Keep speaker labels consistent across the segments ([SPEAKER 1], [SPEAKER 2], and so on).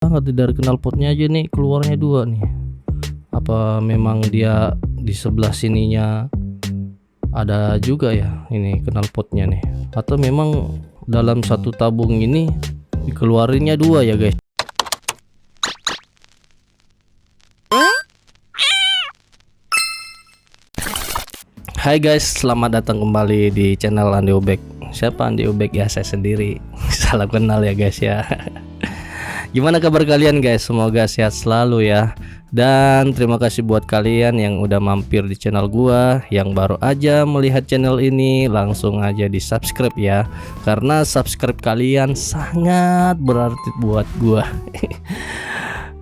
[SPEAKER 1] banget dari knalpotnya aja nih keluarnya dua nih. Apa memang dia di sebelah sininya ada juga ya ini knalpotnya nih, atau memang dalam satu tabung ini dikeluarinnya dua ya guys. Hai guys, selamat datang kembali di channel Andi Ubek. Siapa Andi Ubek? Ya saya sendiri. Salam kenal ya guys ya. Gimana kabar kalian guys? Semoga sehat selalu ya. Dan terima kasih buat kalian yang udah mampir di channel gua. Yang baru aja melihat channel ini, langsung aja di subscribe ya, karena subscribe kalian sangat berarti buat gua.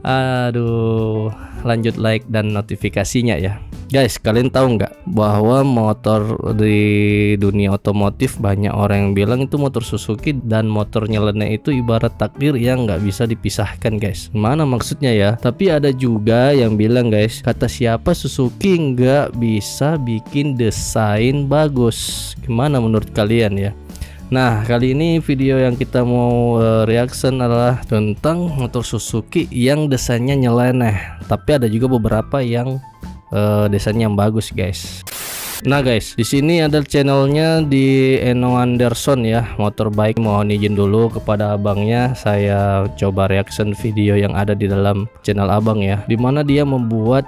[SPEAKER 1] Aduh, lanjut like dan notifikasinya ya guys. Kalian tahu nggak bahwa motor di dunia otomotif banyak orang yang bilang itu motor Suzuki dan motor nyeleneh itu ibarat takdir yang nggak bisa dipisahkan guys. Mana maksudnya ya? Tapi ada juga yang bilang guys, kata siapa Suzuki nggak bisa bikin desain bagus. Gimana menurut kalian ya? Nah, kali ini video yang kita mau reaction adalah tentang motor Suzuki yang desainnya nyeleneh, tapi ada juga beberapa yang desainnya yang bagus guys. Nah guys, di sini ada channelnya di Eno Anderson ya, motorbike. Mohon izin dulu kepada abangnya, saya coba reaction video yang ada di dalam channel abang ya, dimana dia membuat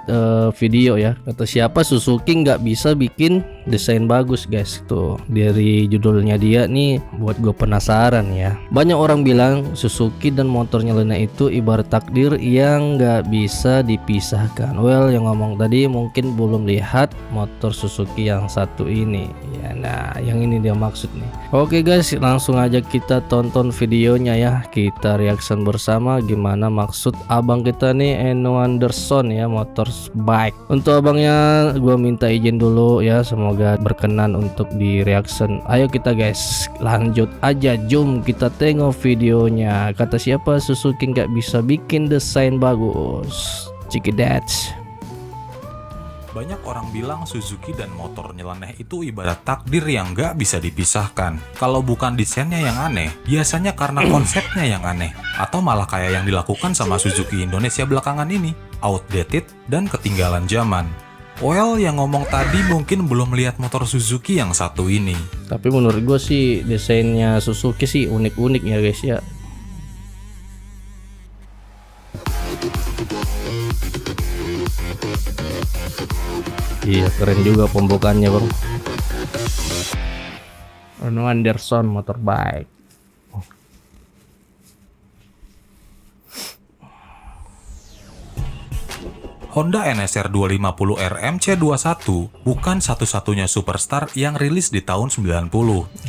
[SPEAKER 1] video ya, kata siapa Suzuki nggak bisa bikin desain bagus guys. Tuh dari judulnya dia nih buat gue penasaran ya. Banyak orang bilang Suzuki dan motor nyeleneh itu ibarat takdir yang nggak bisa dipisahkan. Well, yang ngomong tadi mungkin belum lihat motor Suzuki yang satu ini ya. Nah, yang ini dia maksud nih. Oke guys, langsung aja kita tonton videonya ya. Kita reaction bersama gimana maksud abang kita nih, Eno Anderson ya, motorbike. Untuk abangnya gua minta izin dulu ya, semoga berkenan untuk di reaction. Ayo kita guys, lanjut aja, jom kita tengok videonya. Kata siapa Suzuki nggak bisa bikin desain bagus. Cikidats.
[SPEAKER 2] Banyak orang bilang Suzuki dan motor nyeleneh itu ibarat takdir yang gak bisa dipisahkan. Kalau bukan desainnya yang aneh, biasanya karena konsepnya yang aneh. Atau malah kayak yang dilakukan sama Suzuki Indonesia belakangan ini, outdated dan ketinggalan zaman. Well, yang ngomong tadi mungkin belum lihat motor Suzuki yang satu ini.
[SPEAKER 1] Tapi menurut gue sih desainnya Suzuki sih unik-unik ya guys ya. Iya, keren juga pembukaannya bang. Eno Anderson motorbike.
[SPEAKER 2] Honda NSR 250R MC21 bukan satu-satunya superstar yang rilis di tahun 90.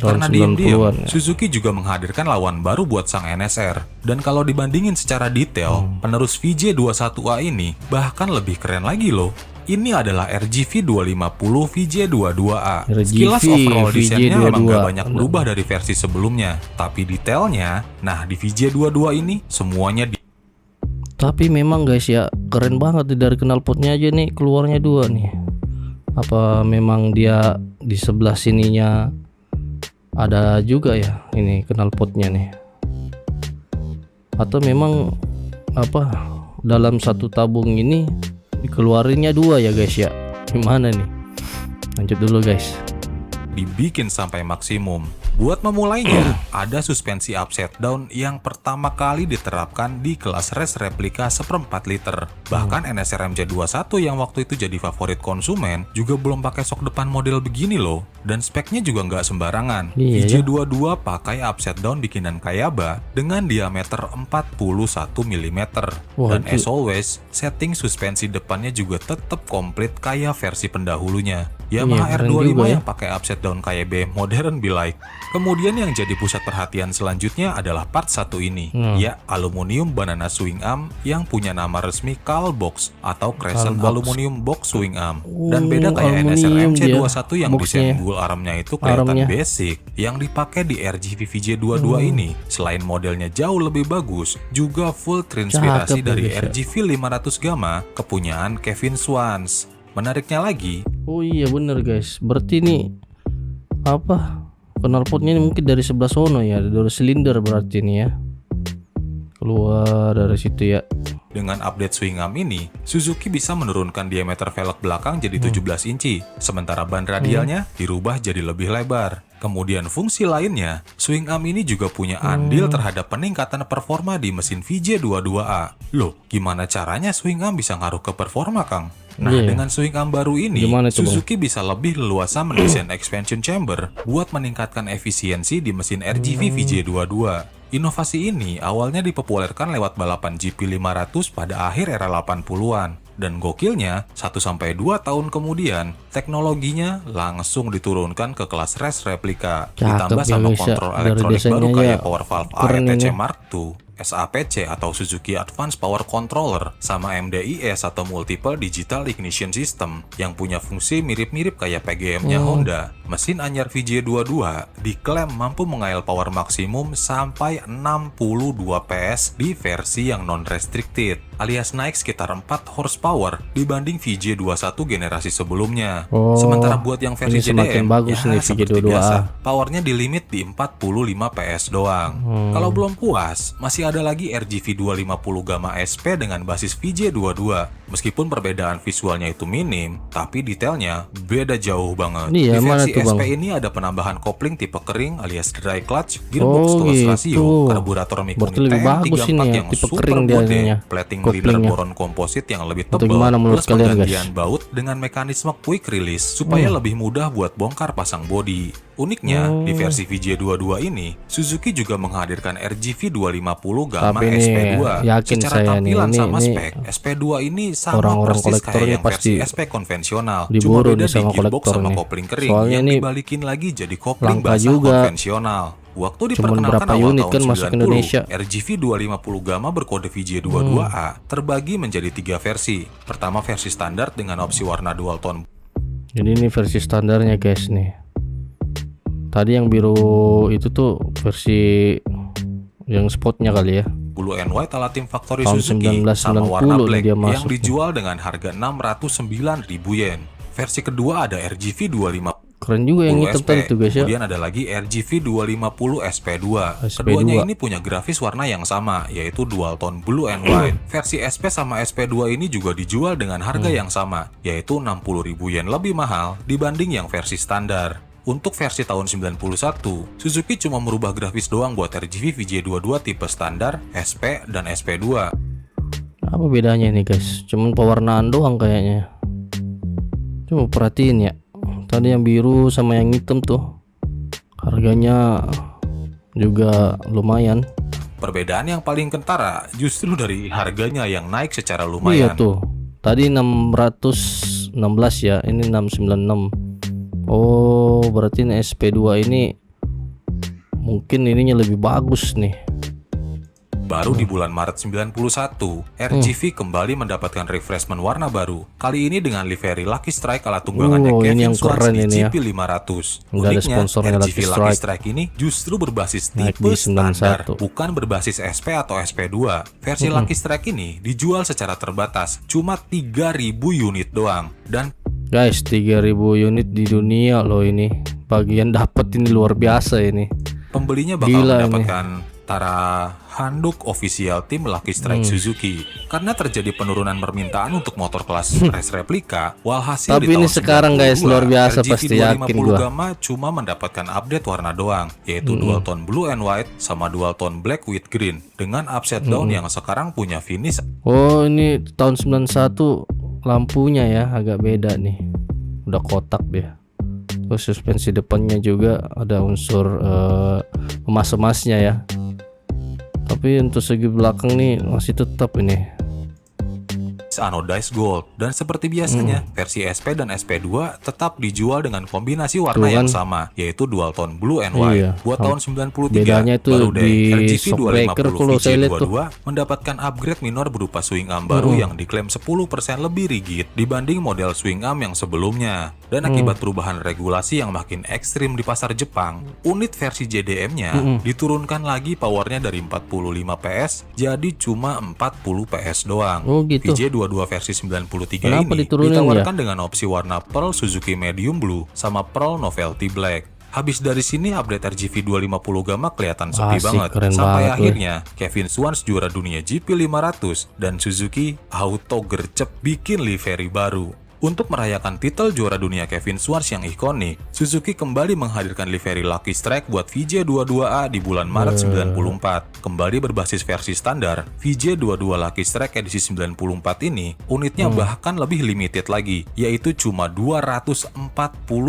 [SPEAKER 2] Karena diam-diam, Suzuki juga menghadirkan lawan baru buat sang NSR. Dan kalau dibandingin secara detail, penerus VJ21A ini bahkan lebih keren lagi loh. Ini adalah RGV 250 VJ22A. Sekilas overall desainnya memang gak banyak berubah dari versi sebelumnya. Tapi detailnya, nah di VJ22 ini semuanya
[SPEAKER 1] Tapi memang guys ya, keren banget dari knalpotnya aja nih keluarnya dua nih. Apa memang dia di sebelah sininya ada juga ya ini knalpotnya nih, atau memang apa dalam satu tabung ini dikeluarinnya dua ya guys ya. Gimana nih? Lanjut dulu guys.
[SPEAKER 2] dibikin sampai maksimum. Buat memulainya, ada suspensi upside down yang pertama kali diterapkan di kelas race replika 1/4 liter. Bahkan NSR MC21 yang waktu itu jadi favorit konsumen juga belum pakai sok depan model begini loh. Dan speknya juga nggak sembarangan. VJ22 pakai upside down bikinan Kayaba dengan diameter 41 mm. Dan as always, setting suspensi depannya juga tetap komplit kayak versi pendahulunya. Yamaha R25 yang pakai upside down KYB modern be like. Kemudian yang jadi pusat perhatian selanjutnya adalah part satu ini, ya aluminium banana swing arm yang punya nama resmi Calbox atau Crescent Aluminium Box Swing Arm. Dan beda kayak NSR MC21 yang desain bull armnya itu kelihatan basic, yang dipakai di RGV VJ22 ini selain modelnya jauh lebih bagus, juga full terinspirasi dari RGV 500 Gamma kepunyaan Kevin Swans. Menariknya lagi,
[SPEAKER 1] oh iya bener guys, berarti ini apa knalpotnya ini mungkin dari sebelah sono ya, dari silinder berarti ini ya. keluar dari situ ya.
[SPEAKER 2] Dengan update swing arm ini, Suzuki bisa menurunkan diameter velg belakang jadi 17 inci, sementara ban radialnya dirubah jadi lebih lebar. Kemudian fungsi lainnya, swing arm ini juga punya andil terhadap peningkatan performa di mesin VJ22A. Loh, gimana caranya swing arm bisa ngaruh ke performa, Kang? Nah,
[SPEAKER 1] Iya.
[SPEAKER 2] dengan swing arm baru ini,
[SPEAKER 1] Gimana tuh, Bang?
[SPEAKER 2] Suzuki bisa lebih leluasa mendesain expansion chamber buat meningkatkan efisiensi di mesin RGV VJ22. Inovasi ini awalnya dipopulerkan lewat balapan GP500 pada akhir era 80-an. Dan gokilnya, 1-2 tahun kemudian, teknologinya langsung diturunkan ke kelas race replika.
[SPEAKER 1] Cakep
[SPEAKER 2] Ditambah
[SPEAKER 1] ya,
[SPEAKER 2] sama
[SPEAKER 1] guys, ya.
[SPEAKER 2] kontrol
[SPEAKER 1] Dari
[SPEAKER 2] elektronik baru
[SPEAKER 1] desainnya
[SPEAKER 2] kayak
[SPEAKER 1] ya,
[SPEAKER 2] Power Valve
[SPEAKER 1] keren
[SPEAKER 2] AETC
[SPEAKER 1] ini.
[SPEAKER 2] Mark II, SAPC atau Suzuki Advanced Power Controller, sama MDIS atau Multiple Digital Ignition System yang punya fungsi mirip-mirip kayak PGM-nya Honda. Mesin anyar VJ22 diklaim mampu mengail power maksimum sampai 62 PS di versi yang non-restricted, alias naik sekitar 4 horsepower dibanding VJ21 generasi sebelumnya.
[SPEAKER 1] Oh,
[SPEAKER 2] Sementara buat yang versi
[SPEAKER 1] ini semakin
[SPEAKER 2] JDM,
[SPEAKER 1] bagus
[SPEAKER 2] ya
[SPEAKER 1] nih
[SPEAKER 2] seperti
[SPEAKER 1] VJ22A.
[SPEAKER 2] biasa, powernya di limit di 45 PS doang. Kalau belum puas, masih ada lagi RGV 250 Gamma SP dengan basis VJ22. Meskipun perbedaan visualnya itu minim, tapi detailnya beda jauh banget.
[SPEAKER 1] Iya,
[SPEAKER 2] Di
[SPEAKER 1] mana
[SPEAKER 2] versi
[SPEAKER 1] tuh, Bang?
[SPEAKER 2] SP ini ada penambahan kopling tipe kering alias dry clutch, gearbox
[SPEAKER 1] Oh,
[SPEAKER 2] close
[SPEAKER 1] gitu.
[SPEAKER 2] rasio, karburator
[SPEAKER 1] Berarti
[SPEAKER 2] Mikuni
[SPEAKER 1] lebih bagus ini
[SPEAKER 2] TM34
[SPEAKER 1] ya,
[SPEAKER 2] yang
[SPEAKER 1] tipe
[SPEAKER 2] super
[SPEAKER 1] kering dia
[SPEAKER 2] gede,
[SPEAKER 1] ininya,
[SPEAKER 2] plating
[SPEAKER 1] koplingnya.
[SPEAKER 2] leader boron komposit yang lebih
[SPEAKER 1] Atau
[SPEAKER 2] tebal,
[SPEAKER 1] gimana menurut
[SPEAKER 2] plus
[SPEAKER 1] kalian, guys?
[SPEAKER 2] penggantian baut dengan mekanisme quick release supaya lebih mudah buat bongkar pasang bodi. Uniknya, di versi VJ22 ini, Suzuki juga menghadirkan RGV 250 Gamma
[SPEAKER 1] Tapi ini
[SPEAKER 2] SP2.
[SPEAKER 1] yakin
[SPEAKER 2] Secara
[SPEAKER 1] saya nih,
[SPEAKER 2] tampilan sama
[SPEAKER 1] ini
[SPEAKER 2] spek, SP2 ini sama
[SPEAKER 1] orang-orang
[SPEAKER 2] persis
[SPEAKER 1] kolektor
[SPEAKER 2] kayak
[SPEAKER 1] ini
[SPEAKER 2] yang versi
[SPEAKER 1] pasti
[SPEAKER 2] SP konvensional. Cuma
[SPEAKER 1] diburu
[SPEAKER 2] beda
[SPEAKER 1] nih
[SPEAKER 2] di
[SPEAKER 1] sama
[SPEAKER 2] gearbox
[SPEAKER 1] kolektor
[SPEAKER 2] sama
[SPEAKER 1] nih.
[SPEAKER 2] kopling kering
[SPEAKER 1] Soalnya
[SPEAKER 2] yang
[SPEAKER 1] ini
[SPEAKER 2] dibalikin lagi jadi kopling
[SPEAKER 1] langka
[SPEAKER 2] basah
[SPEAKER 1] juga.
[SPEAKER 2] konvensional. Waktu
[SPEAKER 1] Cuman
[SPEAKER 2] diperkenalkan
[SPEAKER 1] berapa
[SPEAKER 2] awal
[SPEAKER 1] unit
[SPEAKER 2] tahun
[SPEAKER 1] kan masuk
[SPEAKER 2] 90,
[SPEAKER 1] Indonesia.
[SPEAKER 2] RGV 250 Gamma berkode VJ22A terbagi menjadi 3 versi. Pertama versi standar dengan opsi warna dual tone
[SPEAKER 1] Jadi ini versi standarnya guys nih. Tadi yang biru itu tuh versi yang spotnya kali ya.
[SPEAKER 2] Blue and White ala tim Factory
[SPEAKER 1] Tahun
[SPEAKER 2] Suzuki sama warna
[SPEAKER 1] 1990
[SPEAKER 2] black
[SPEAKER 1] dia
[SPEAKER 2] yang
[SPEAKER 1] masuk.
[SPEAKER 2] dijual dengan harga 609.000 yen. Versi kedua ada RGV 250
[SPEAKER 1] Keren juga yang hitam
[SPEAKER 2] SP.
[SPEAKER 1] tadi tuh guys ya.
[SPEAKER 2] Kemudian ada lagi RGV 250 SP2.
[SPEAKER 1] SP2.
[SPEAKER 2] Keduanya ini punya grafis warna yang sama, yaitu dual tone blue and white. Versi SP sama SP2 ini juga dijual dengan harga yang sama, yaitu 60.000 yen lebih mahal dibanding yang versi standar. Untuk versi tahun 91, Suzuki cuma merubah grafis doang buat RGV VJ22 tipe standar, SP, dan SP2.
[SPEAKER 1] Apa bedanya nih guys? Cuman pewarnaan doang kayaknya. Coba perhatiin ya. Tadi yang biru sama yang hitam tuh harganya juga lumayan.
[SPEAKER 2] Perbedaan yang paling kentara justru dari harganya yang naik secara
[SPEAKER 1] Iya
[SPEAKER 2] lumayan.
[SPEAKER 1] tuh. Tadi 616 ya, ini 696. Oh, berarti ini SP2 ini mungkin ininya lebih bagus nih.
[SPEAKER 2] Baru di bulan Maret 91, RGV kembali mendapatkan refreshment warna baru. Kali ini dengan livery Lucky Strike ala tunggangannya
[SPEAKER 1] Oh, ini
[SPEAKER 2] Kevin
[SPEAKER 1] yang
[SPEAKER 2] Schwantz
[SPEAKER 1] keren
[SPEAKER 2] di
[SPEAKER 1] ini ya.
[SPEAKER 2] GP500.
[SPEAKER 1] Nggak ada
[SPEAKER 2] Uniknya,
[SPEAKER 1] sponsornya
[SPEAKER 2] RGV
[SPEAKER 1] Lucky
[SPEAKER 2] Lucky
[SPEAKER 1] Strike.
[SPEAKER 2] Strike ini justru berbasis
[SPEAKER 1] Naik
[SPEAKER 2] tipe
[SPEAKER 1] di 91.
[SPEAKER 2] standar, bukan berbasis SP atau SP2. Versi Lucky Strike ini dijual secara terbatas, cuma 3.000 unit doang. Dan
[SPEAKER 1] Guys, 3.000 unit di dunia loh ini. Bagian dapat ini luar biasa ini.
[SPEAKER 2] pembelinya bakal
[SPEAKER 1] Gila ini.
[SPEAKER 2] mendapatkan Tara handuk official tim Lucky Strike Suzuki. Karena terjadi penurunan permintaan untuk motor kelas race replika, walhasil
[SPEAKER 1] Tapi
[SPEAKER 2] di
[SPEAKER 1] ini
[SPEAKER 2] tahun
[SPEAKER 1] sekarang, guys,
[SPEAKER 2] 92,
[SPEAKER 1] luar biasa
[SPEAKER 2] RGV
[SPEAKER 1] pasti, yakin
[SPEAKER 2] 250
[SPEAKER 1] gua.
[SPEAKER 2] Gamma cuma mendapatkan update warna doang, yaitu dual tone blue and white sama dual tone black with green dengan upside down yang sekarang punya finish
[SPEAKER 1] Oh, ini tahun 91 lampunya ya agak beda nih. Udah kotak dia. Terus suspensi depannya juga ada unsur emas-emasnya ya. Tapi untuk segi belakang nih masih tetap ini.
[SPEAKER 2] anodized gold. Dan seperti biasanya, versi SP dan SP2 tetap dijual dengan kombinasi warna
[SPEAKER 1] Tuh
[SPEAKER 2] yang
[SPEAKER 1] kan.
[SPEAKER 2] sama, yaitu dual tone blue and white.
[SPEAKER 1] Iya.
[SPEAKER 2] Buat tahun 93,
[SPEAKER 1] Bedanya itu
[SPEAKER 2] baru deh
[SPEAKER 1] di
[SPEAKER 2] RGV
[SPEAKER 1] shockbreaker
[SPEAKER 2] 250
[SPEAKER 1] kalau saya lihat tuh.
[SPEAKER 2] VJ22 mendapatkan upgrade minor berupa swing arm baru yang diklaim 10% lebih rigid dibanding model swing arm yang sebelumnya. Dan akibat perubahan regulasi yang makin ekstrim di pasar Jepang, unit versi JDM-nya diturunkan lagi powernya dari 45 PS jadi cuma 40 PS doang.
[SPEAKER 1] Oh, gitu.
[SPEAKER 2] VJ22 versi 93
[SPEAKER 1] Kenapa
[SPEAKER 2] ini
[SPEAKER 1] diturunin
[SPEAKER 2] ditawarkan dengan opsi warna Pearl Suzuki Medium Blue sama Pearl Novelty Black. Habis dari sini update RGV 250 Gamma kelihatan sepi
[SPEAKER 1] Asik,
[SPEAKER 2] banget.
[SPEAKER 1] keren
[SPEAKER 2] Sampai
[SPEAKER 1] banget,
[SPEAKER 2] akhirnya Kevin Schwantz juara dunia GP 500 dan Suzuki auto gercep bikin livery baru. Untuk merayakan titel juara dunia Kevin Schwantz yang ikonik, Suzuki kembali menghadirkan livery Lucky Strike buat VJ22A di bulan Maret 94. Kembali berbasis versi standar, VJ22 Lucky Strike edisi 94 ini, unitnya bahkan lebih limited lagi, yaitu cuma 240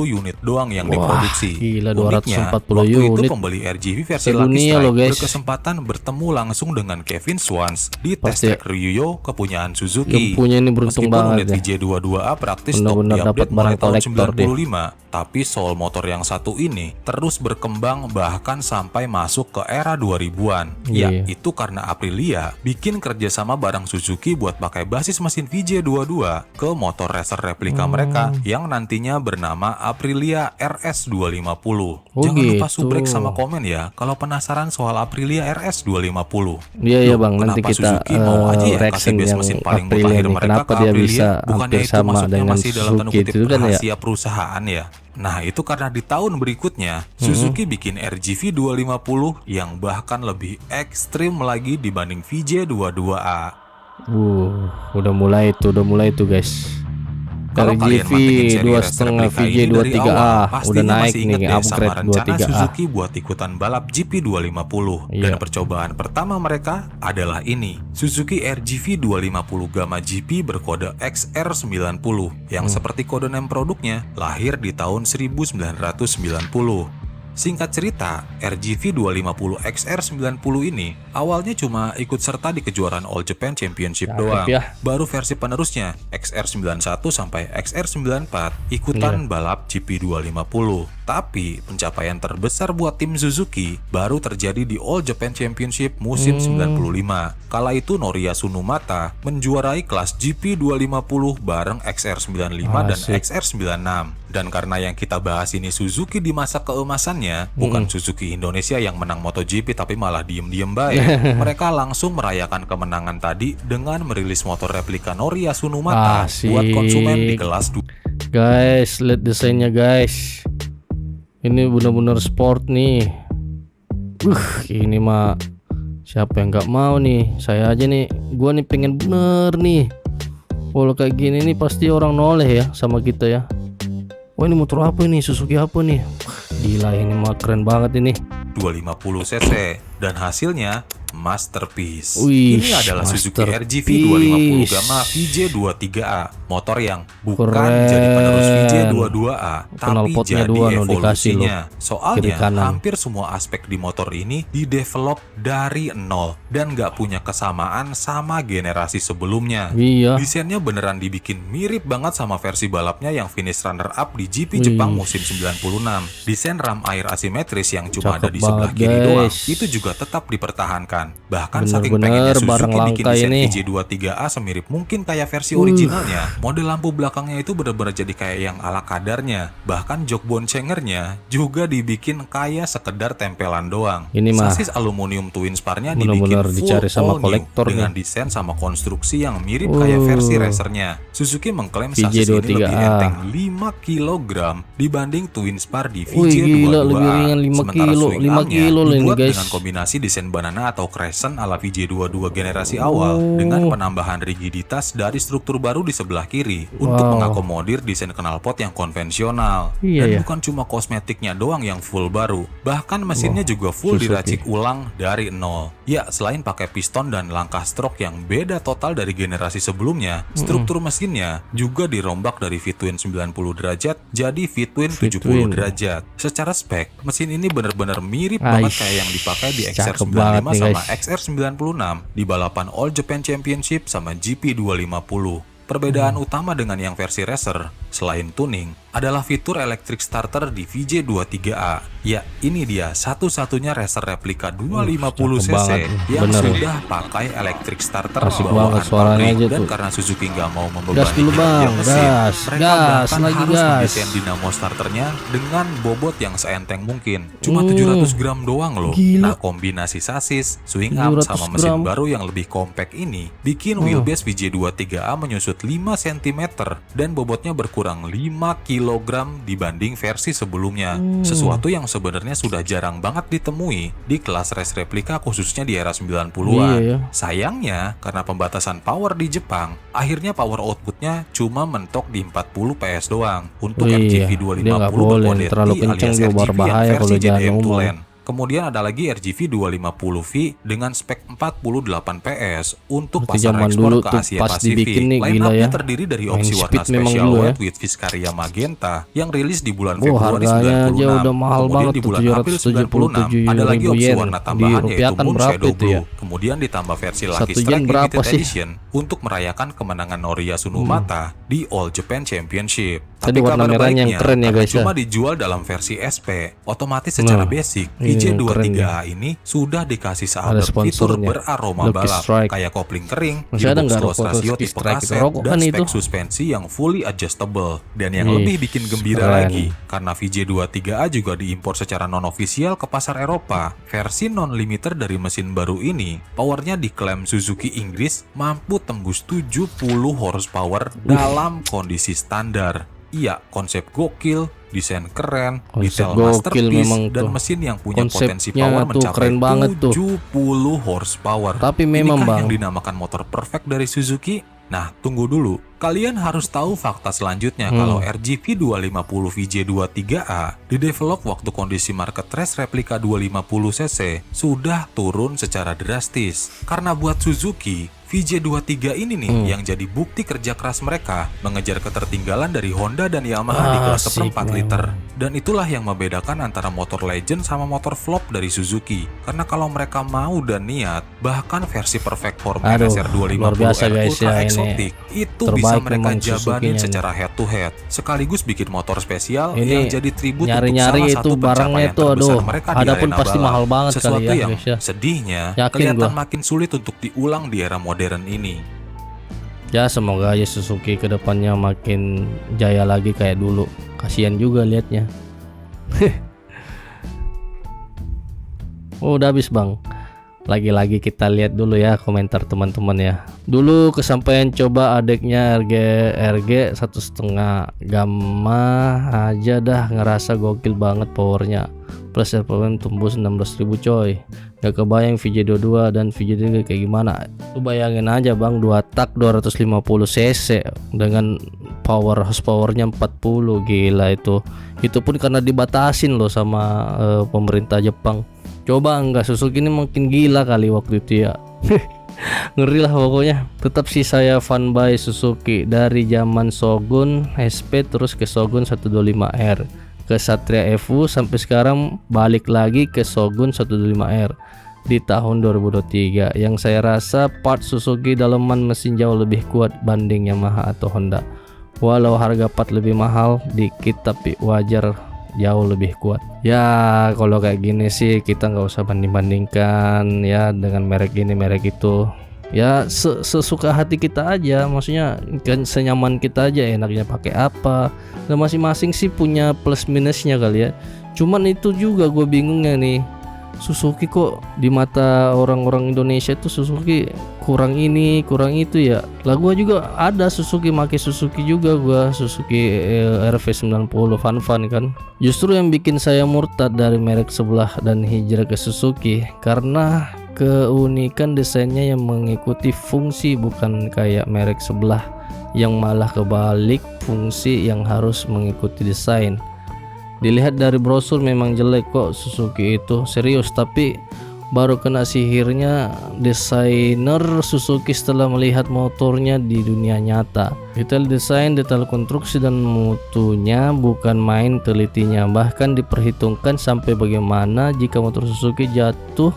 [SPEAKER 2] unit doang yang diproduksi.
[SPEAKER 1] Gila,
[SPEAKER 2] Uniknya,
[SPEAKER 1] 240
[SPEAKER 2] waktu itu
[SPEAKER 1] unit.
[SPEAKER 2] pembeli RGV versi
[SPEAKER 1] Sedunia
[SPEAKER 2] Lucky Strike
[SPEAKER 1] loh, guys.
[SPEAKER 2] berkesempatan bertemu langsung dengan Kevin Schwantz di
[SPEAKER 1] Pasti
[SPEAKER 2] test track Ryuyo kepunyaan Suzuki.
[SPEAKER 1] yang punya ini beruntung
[SPEAKER 2] Meskipun
[SPEAKER 1] banget
[SPEAKER 2] unit
[SPEAKER 1] ya.
[SPEAKER 2] VJ22A praktis stok
[SPEAKER 1] Benar-benar dapat
[SPEAKER 2] diupdate mulai
[SPEAKER 1] barang
[SPEAKER 2] tahun
[SPEAKER 1] kolektor deh.
[SPEAKER 2] 95, tapi soul motor yang satu ini terus berkembang bahkan sampai masuk ke era 2000-an. Ya,
[SPEAKER 1] Iya.
[SPEAKER 2] itu karena Aprilia bikin kerjasama bareng Suzuki buat pakai basis mesin VJ22 ke motor racer replika mereka yang nantinya bernama Aprilia RS250. Jangan lupa
[SPEAKER 1] gitu.
[SPEAKER 2] subrek sama komen ya kalau penasaran soal Aprilia RS250.
[SPEAKER 1] Iya ya
[SPEAKER 2] Loh,
[SPEAKER 1] bang, nanti
[SPEAKER 2] kenapa
[SPEAKER 1] kita
[SPEAKER 2] Suzuki mau aja ya
[SPEAKER 1] reaction
[SPEAKER 2] kasih base
[SPEAKER 1] yang
[SPEAKER 2] mesin paling
[SPEAKER 1] Aprilia
[SPEAKER 2] mutakhir
[SPEAKER 1] nih.
[SPEAKER 2] mereka
[SPEAKER 1] Kenapa
[SPEAKER 2] ke
[SPEAKER 1] dia
[SPEAKER 2] Aprilia?
[SPEAKER 1] bisa
[SPEAKER 2] Bukannya
[SPEAKER 1] hampir
[SPEAKER 2] itu
[SPEAKER 1] sama
[SPEAKER 2] maksudnya
[SPEAKER 1] dengan
[SPEAKER 2] masih dalam tanda
[SPEAKER 1] Suzuki
[SPEAKER 2] kutip
[SPEAKER 1] itu kan ya?
[SPEAKER 2] rahasia perusahaan ya? Nah itu karena di tahun berikutnya Suzuki bikin RGV 250 yang bahkan lebih ekstrim lagi dibanding VJ22A.
[SPEAKER 1] Udah mulai tuh guys.
[SPEAKER 2] Kalau
[SPEAKER 1] Dari
[SPEAKER 2] kalian
[SPEAKER 1] GV
[SPEAKER 2] mantengin seri race
[SPEAKER 1] 2,5
[SPEAKER 2] replika
[SPEAKER 1] VJ
[SPEAKER 2] ini dari
[SPEAKER 1] 23A
[SPEAKER 2] awal,
[SPEAKER 1] udah
[SPEAKER 2] pastinya
[SPEAKER 1] naik
[SPEAKER 2] masih inget
[SPEAKER 1] nih,
[SPEAKER 2] deh sama
[SPEAKER 1] upgrade
[SPEAKER 2] rencana
[SPEAKER 1] 23A.
[SPEAKER 2] Suzuki buat ikutan balap GP250. Dan
[SPEAKER 1] Iya.
[SPEAKER 2] percobaan pertama mereka adalah ini, Suzuki RGV 250 Gamma GP berkode XR90 yang seperti kode name produknya lahir di tahun 1990. Singkat cerita, RGV 250 XR90 ini awalnya cuma ikut serta di kejuaraan All Japan Championship
[SPEAKER 1] Cakep
[SPEAKER 2] doang.
[SPEAKER 1] ya.
[SPEAKER 2] Baru versi penerusnya, XR91 sampai XR94 ikutan balap GP250. Tapi pencapaian terbesar buat tim Suzuki baru terjadi di All Japan Championship musim 95. Kala itu Noriya Sunumata menjuarai kelas GP250 bareng XR95 dan
[SPEAKER 1] Asik.
[SPEAKER 2] XR96. Dan karena yang kita bahas ini Suzuki di masa keemasannya, bukan Suzuki Indonesia yang menang MotoGP tapi malah diem-diem baik. Mereka langsung merayakan kemenangan tadi dengan merilis motor replika Noriya Sunumata buat konsumen di kelas 2.
[SPEAKER 1] Guys, lihat desainnya guys. Ini benar-benar sport nih. Ini mah siapa yang nggak mau nih? Saya aja nih, gua nih pengen bener nih. Kalau kayak gini nih pasti orang noleh ya sama kita ya. Wah ini motor apa nih? Suzuki apa nih? Gila ini mah keren banget ini.
[SPEAKER 2] 250 cc dan hasilnya masterpiece.
[SPEAKER 1] Wih,
[SPEAKER 2] Ini adalah Suzuki RGV
[SPEAKER 1] masterpiece.
[SPEAKER 2] 250 Gamma VJ23A, motor yang bukan
[SPEAKER 1] Keren.
[SPEAKER 2] jadi penerus VJ22A, tapi
[SPEAKER 1] Knalpotnya
[SPEAKER 2] jadi
[SPEAKER 1] dua no, dikasih
[SPEAKER 2] evolusinya.
[SPEAKER 1] Kiri
[SPEAKER 2] Soalnya
[SPEAKER 1] kanan.
[SPEAKER 2] hampir semua aspek di motor ini didevelop dari nol dan nggak punya kesamaan sama generasi sebelumnya.
[SPEAKER 1] Iya.
[SPEAKER 2] Desainnya beneran dibikin mirip banget sama versi balapnya yang finish runner up di GP
[SPEAKER 1] Wih.
[SPEAKER 2] Jepang musim 96. Desain ram air asimetris yang cuma ada
[SPEAKER 1] Cakep
[SPEAKER 2] di sebelah
[SPEAKER 1] banget,
[SPEAKER 2] kiri doang
[SPEAKER 1] guys.
[SPEAKER 2] itu juga tetap dipertahankan. Bahkan
[SPEAKER 1] Bener-bener
[SPEAKER 2] saking pengennya
[SPEAKER 1] barang
[SPEAKER 2] Suzuki bikin
[SPEAKER 1] langka
[SPEAKER 2] desain
[SPEAKER 1] ini.
[SPEAKER 2] VJ23A semirip mungkin kayak versi originalnya, model lampu belakangnya itu bener-bener jadi kayak yang ala kadarnya. Bahkan jok boncengernya juga dibikin kayak sekedar tempelan doang.
[SPEAKER 1] Ini mah
[SPEAKER 2] Sasis aluminium twin spar-nya dibikin
[SPEAKER 1] bener-bener
[SPEAKER 2] full
[SPEAKER 1] dicari sama
[SPEAKER 2] all new
[SPEAKER 1] kolektor
[SPEAKER 2] dengan
[SPEAKER 1] nih.
[SPEAKER 2] desain sama konstruksi yang mirip kayak versi racernya. Suzuki mengklaim sasis ini lebih
[SPEAKER 1] VJ23A.
[SPEAKER 2] enteng 5 kg dibanding twin spar di
[SPEAKER 1] Wih, gila,
[SPEAKER 2] VJ22A.
[SPEAKER 1] lebih ringan 5
[SPEAKER 2] Sementara
[SPEAKER 1] kilo,
[SPEAKER 2] swing
[SPEAKER 1] 5
[SPEAKER 2] armnya
[SPEAKER 1] kilo loh ini,
[SPEAKER 2] dibuat
[SPEAKER 1] guys.
[SPEAKER 2] dengan kombinasi desain banana atau crescent ala VJ22 generasi awal dengan penambahan rigiditas dari struktur baru di sebelah kiri untuk mengakomodir desain knalpot yang konvensional.
[SPEAKER 1] Iya,
[SPEAKER 2] Dan
[SPEAKER 1] ya.
[SPEAKER 2] bukan cuma kosmetiknya doang yang full baru, bahkan mesinnya juga full
[SPEAKER 1] Suzuki.
[SPEAKER 2] diracik ulang dari nol. Ya, selain pakai piston dan langkah stroke yang beda total dari generasi sebelumnya, struktur mesinnya juga dirombak dari V-twin 90 derajat jadi V-twin 70 derajat. Secara spek, mesin ini benar-benar mirip banget kayak yang dipakai di
[SPEAKER 1] cakep
[SPEAKER 2] XR95
[SPEAKER 1] banget nih,
[SPEAKER 2] sama
[SPEAKER 1] guys.
[SPEAKER 2] XR96 di balapan All Japan Championship sama GP250. Perbedaan utama dengan yang versi racer, selain tuning, adalah fitur electric starter di VJ23A. Ya, ini dia satu-satunya racer replika 250
[SPEAKER 1] cakep
[SPEAKER 2] cc
[SPEAKER 1] banget.
[SPEAKER 2] yang
[SPEAKER 1] Bener.
[SPEAKER 2] sudah pakai electric starter
[SPEAKER 1] Asik
[SPEAKER 2] bawaan
[SPEAKER 1] banget suaranya
[SPEAKER 2] pabrik.
[SPEAKER 1] aja
[SPEAKER 2] Dan
[SPEAKER 1] tuh.
[SPEAKER 2] karena Suzuki nggak mau membebani
[SPEAKER 1] Gas dulu,
[SPEAKER 2] kinerja
[SPEAKER 1] Bang.
[SPEAKER 2] mesin,
[SPEAKER 1] Gas,
[SPEAKER 2] mereka
[SPEAKER 1] gas,
[SPEAKER 2] bahkan
[SPEAKER 1] lagi
[SPEAKER 2] harus
[SPEAKER 1] gas.
[SPEAKER 2] mendesain dinamo starternya dengan bobot yang seenteng mungkin. Cuma 700 gram doang loh.
[SPEAKER 1] Gila.
[SPEAKER 2] Nah, kombinasi sasis, swing arm
[SPEAKER 1] 700
[SPEAKER 2] sama mesin
[SPEAKER 1] gram.
[SPEAKER 2] baru yang lebih compact ini bikin wheelbase VJ23A menyusut 5 cm dan bobotnya berkurang 5 kg kg dibanding versi sebelumnya. Sesuatu yang sebenarnya sudah jarang banget ditemui di kelas race replika khususnya di era 90-an.
[SPEAKER 1] Iya ya.
[SPEAKER 2] Sayangnya, karena pembatasan power di Jepang, akhirnya power outputnya cuma mentok di 40 PS doang. Untuk
[SPEAKER 1] Iya,
[SPEAKER 2] RGV
[SPEAKER 1] dia nggak
[SPEAKER 2] 250
[SPEAKER 1] boleh,
[SPEAKER 2] berkode
[SPEAKER 1] terlalu
[SPEAKER 2] T
[SPEAKER 1] kenceng
[SPEAKER 2] alias
[SPEAKER 1] juga,
[SPEAKER 2] RGV yang
[SPEAKER 1] berbahaya
[SPEAKER 2] versi
[SPEAKER 1] kalau jalan
[SPEAKER 2] JDM2
[SPEAKER 1] umum.
[SPEAKER 2] LAN. Kemudian ada lagi RGV 250V dengan spek 48 PS untuk
[SPEAKER 1] Berarti
[SPEAKER 2] pasar
[SPEAKER 1] zaman
[SPEAKER 2] ekspor
[SPEAKER 1] dulu
[SPEAKER 2] ke
[SPEAKER 1] tuh
[SPEAKER 2] Asia
[SPEAKER 1] pas
[SPEAKER 2] Pasifik.
[SPEAKER 1] dibikin nih,
[SPEAKER 2] Line
[SPEAKER 1] gila
[SPEAKER 2] up-nya
[SPEAKER 1] ya.
[SPEAKER 2] terdiri dari
[SPEAKER 1] Main
[SPEAKER 2] opsi warna
[SPEAKER 1] speed memang
[SPEAKER 2] spesial
[SPEAKER 1] dulu ya.
[SPEAKER 2] white with Viscaria magenta yang rilis di bulan
[SPEAKER 1] Oh,
[SPEAKER 2] Februari
[SPEAKER 1] harganya
[SPEAKER 2] 96.
[SPEAKER 1] aja udah mahal
[SPEAKER 2] Kemudian
[SPEAKER 1] banget
[SPEAKER 2] di
[SPEAKER 1] tuh,
[SPEAKER 2] bulan April 96 ada lagi
[SPEAKER 1] 777.000
[SPEAKER 2] opsi
[SPEAKER 1] yen.
[SPEAKER 2] warna tambahan yaitu
[SPEAKER 1] Dirupiahkan
[SPEAKER 2] Moon
[SPEAKER 1] berapa
[SPEAKER 2] Shadow
[SPEAKER 1] itu ya?
[SPEAKER 2] Blue. Kemudian ditambah versi Lucky
[SPEAKER 1] 1 yen
[SPEAKER 2] Strike
[SPEAKER 1] berapa
[SPEAKER 2] Limited
[SPEAKER 1] sih?
[SPEAKER 2] Edition untuk merayakan kemenangan Noriya Sunumata di All Japan Championship.
[SPEAKER 1] Tadi
[SPEAKER 2] Tapi
[SPEAKER 1] warna
[SPEAKER 2] kabar
[SPEAKER 1] merahnya yang
[SPEAKER 2] baiknya,
[SPEAKER 1] keren ya,
[SPEAKER 2] karena
[SPEAKER 1] guys, ya.
[SPEAKER 2] cuma dijual dalam versi SP, otomatis secara
[SPEAKER 1] Nah,
[SPEAKER 2] basic
[SPEAKER 1] ini yang
[SPEAKER 2] VJ23A ini sudah dikasih
[SPEAKER 1] Ada
[SPEAKER 2] seabad fitur
[SPEAKER 1] sponsornya.
[SPEAKER 2] beraroma
[SPEAKER 1] Lucky
[SPEAKER 2] balap
[SPEAKER 1] Strike.
[SPEAKER 2] kayak kopling kering,
[SPEAKER 1] Masih ada
[SPEAKER 2] gearbox
[SPEAKER 1] nggak
[SPEAKER 2] close
[SPEAKER 1] rokok
[SPEAKER 2] rasio
[SPEAKER 1] Lucky
[SPEAKER 2] tipe
[SPEAKER 1] Strike itu?
[SPEAKER 2] kaset,
[SPEAKER 1] Rokok
[SPEAKER 2] dan
[SPEAKER 1] kan
[SPEAKER 2] spek
[SPEAKER 1] itu?
[SPEAKER 2] suspensi yang fully adjustable. Dan yang
[SPEAKER 1] Ih,
[SPEAKER 2] lebih bikin gembira
[SPEAKER 1] keren.
[SPEAKER 2] lagi, karena VJ23A juga diimpor secara non-ofisial ke pasar Eropa. Versi non-limiter dari mesin baru ini, powernya diklaim Suzuki Inggris mampu tembus 70 horsepower dalam kondisi standar. Iya, konsep gokil, desain keren,
[SPEAKER 1] Konsep
[SPEAKER 2] detail
[SPEAKER 1] gokil
[SPEAKER 2] masterpiece,
[SPEAKER 1] memang
[SPEAKER 2] dan
[SPEAKER 1] tuh.
[SPEAKER 2] mesin yang punya potensi
[SPEAKER 1] Konsepnya
[SPEAKER 2] power
[SPEAKER 1] tuh
[SPEAKER 2] mencapai
[SPEAKER 1] keren banget tuh.
[SPEAKER 2] 70 horsepower.
[SPEAKER 1] Tapi memang,
[SPEAKER 2] Inikah
[SPEAKER 1] Bang,
[SPEAKER 2] yang dinamakan motor perfect dari Suzuki? Nah, tunggu dulu. Kalian harus tahu fakta selanjutnya kalau RGV 250 VJ23A didevelop waktu kondisi market race replika 250cc sudah turun secara drastis. Karena buat Suzuki, VJ23 ini nih yang jadi bukti kerja keras mereka mengejar ketertinggalan dari Honda dan Yamaha di kelas
[SPEAKER 1] Asik
[SPEAKER 2] seperempat
[SPEAKER 1] memang.
[SPEAKER 2] liter. Dan itulah yang membedakan antara motor legend sama motor flop dari Suzuki. Karena kalau mereka mau dan niat, bahkan versi perfect form
[SPEAKER 1] Aduh,
[SPEAKER 2] NSR 250
[SPEAKER 1] luar biasa,
[SPEAKER 2] R
[SPEAKER 1] guys,
[SPEAKER 2] Ultra
[SPEAKER 1] ya, ini.
[SPEAKER 2] Exotic itu
[SPEAKER 1] Terbaik
[SPEAKER 2] bisa mereka
[SPEAKER 1] memang
[SPEAKER 2] jabanin
[SPEAKER 1] Suzuki-nya
[SPEAKER 2] secara head to head, sekaligus bikin motor spesial
[SPEAKER 1] Ini
[SPEAKER 2] yang jadi tribut untuk
[SPEAKER 1] nyari-nyari
[SPEAKER 2] salah
[SPEAKER 1] itu
[SPEAKER 2] satu
[SPEAKER 1] barangnya
[SPEAKER 2] pencapaian
[SPEAKER 1] itu,
[SPEAKER 2] terbesar
[SPEAKER 1] aduh,
[SPEAKER 2] mereka di
[SPEAKER 1] ada pun
[SPEAKER 2] arena
[SPEAKER 1] pasti
[SPEAKER 2] balap.
[SPEAKER 1] mahal banget kali
[SPEAKER 2] Sesuatu
[SPEAKER 1] ya,
[SPEAKER 2] yang
[SPEAKER 1] guys, ya.
[SPEAKER 2] sedihnya
[SPEAKER 1] Yakin
[SPEAKER 2] kelihatan
[SPEAKER 1] gua.
[SPEAKER 2] makin sulit untuk diulang di era modern ini.
[SPEAKER 1] Ya semoga aja Suzuki kedepannya makin jaya lagi kayak dulu. Kasihan juga liatnya. Oh, udah habis Bang. Lagi-lagi kita lihat dulu ya komentar teman-teman ya. Dulu kesampaian coba adeknya RG 1,5 gamma aja dah ngerasa gokil banget powernya. Plus RPM tembus 16.000 coy. Gak kebayang VJ22 dan VJ3 kayak gimana. Lu bayangin aja Bang, 2 tak 250 cc dengan horsepowernya 40, gila itu. Itu pun karena dibatasin loh sama pemerintah Jepang. Coba enggak, Suzuki ini makin gila kali waktu itu ya. Ngeri lah pokoknya. Tetap sih saya fanboy Suzuki dari zaman Shogun SP terus ke Shogun 125R, ke Satria Evo sampai sekarang balik lagi ke Shogun 125R di tahun 2023. Yang saya rasa part Suzuki daleman mesin jauh lebih kuat banding Yamaha atau Honda. Walau harga part lebih mahal dikit tapi wajar jauh lebih kuat. Ya kalau kayak gini sih kita nggak usah banding-bandingkan ya dengan merek ini merek itu. Ya sesuka hati kita aja, maksudnya kan senyaman kita aja enaknya pakai apa. Dan masing-masing sih punya plus minusnya kali ya. Cuman itu juga gue bingungnya nih, Suzuki kok di mata orang-orang Indonesia itu Suzuki kurang ini kurang itu ya. Lah gua juga ada Suzuki, make Suzuki juga gua, Suzuki RV90 Fun kan. Justru yang bikin saya murtad dari merek sebelah dan hijrah ke Suzuki karena keunikan desainnya yang mengikuti fungsi, bukan kayak merek sebelah yang malah kebalik, fungsi yang harus mengikuti desain. Dilihat dari brosur memang jelek kok Suzuki itu, serius, tapi baru kena sihirnya desainer Suzuki setelah melihat motornya di dunia nyata. Detail desain, detail konstruksi dan mutunya bukan main telitinya, bahkan diperhitungkan sampai bagaimana jika motor Suzuki jatuh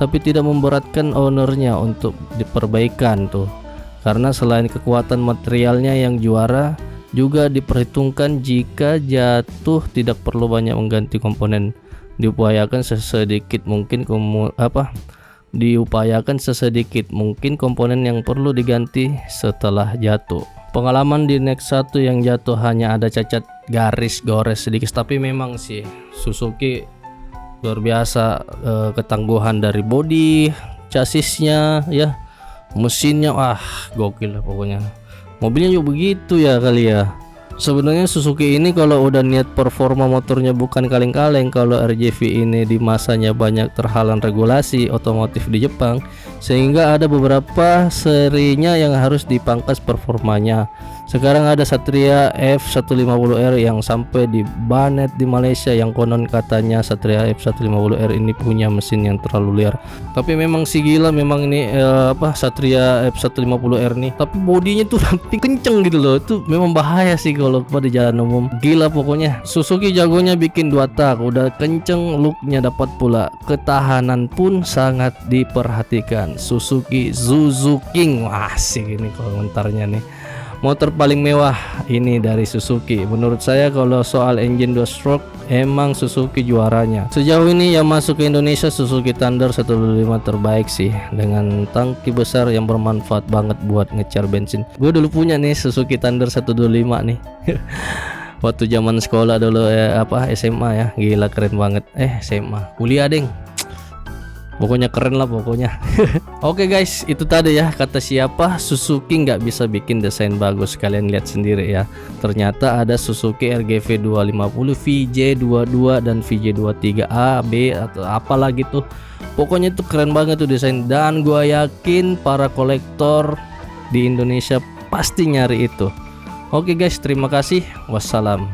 [SPEAKER 1] tapi tidak memberatkan ownernya untuk diperbaikan tuh. Karena selain kekuatan materialnya yang juara, juga diperhitungkan jika jatuh tidak perlu banyak mengganti komponen. Diupayakan sesedikit mungkin komponen yang perlu diganti setelah jatuh. Pengalaman di Next 1 yang jatuh hanya ada cacat garis gores sedikit, tapi memang sih Suzuki luar biasa, ketangguhan dari bodi, chassisnya ya, mesinnya wah gokil lah pokoknya. Mobilnya juga begitu ya kali ya. Sebenarnya Suzuki ini kalau udah niat performa motornya bukan kaleng-kaleng. Kalau RJV ini di masanya banyak terhalang regulasi otomotif di Jepang, sehingga ada beberapa serinya yang harus dipangkas performanya. Sekarang ada Satria F150R yang sampai di banet di Malaysia, yang konon katanya Satria F150R ini punya mesin yang terlalu liar. Tapi memang sih gila memang ini Satria F150R nih. Tapi bodinya tuh ramping kenceng gitu loh. Itu memang bahaya sih kalau pada jalan umum. Gila pokoknya. Suzuki jagonya bikin 2 tak, udah kenceng, looknya dapat pula. Ketahanan pun sangat diperhatikan. Suzuki King. Wah asik ini komentarnya nih. Motor paling mewah ini dari Suzuki. Menurut saya kalau soal engine 2 stroke emang Suzuki juaranya. Sejauh ini yang masuk ke Indonesia Suzuki Thunder 125 terbaik sih, dengan tangki besar yang bermanfaat banget buat ngecar bensin. Gue dulu punya nih Suzuki Thunder 125 nih. Waktu zaman sekolah dulu SMA ya. Gila keren banget. SMA, kuliah deng. Pokoknya keren lah pokoknya. Oke guys, itu tadi ya kata siapa Suzuki nggak bisa bikin desain bagus. Kalian lihat sendiri ya. Ternyata ada Suzuki RGV 250, VJ22 dan VJ23A, B atau apalagi tuh. Pokoknya itu keren banget tuh desain, dan gua yakin para kolektor di Indonesia pasti nyari itu. Oke guys, terima kasih. Wassalam.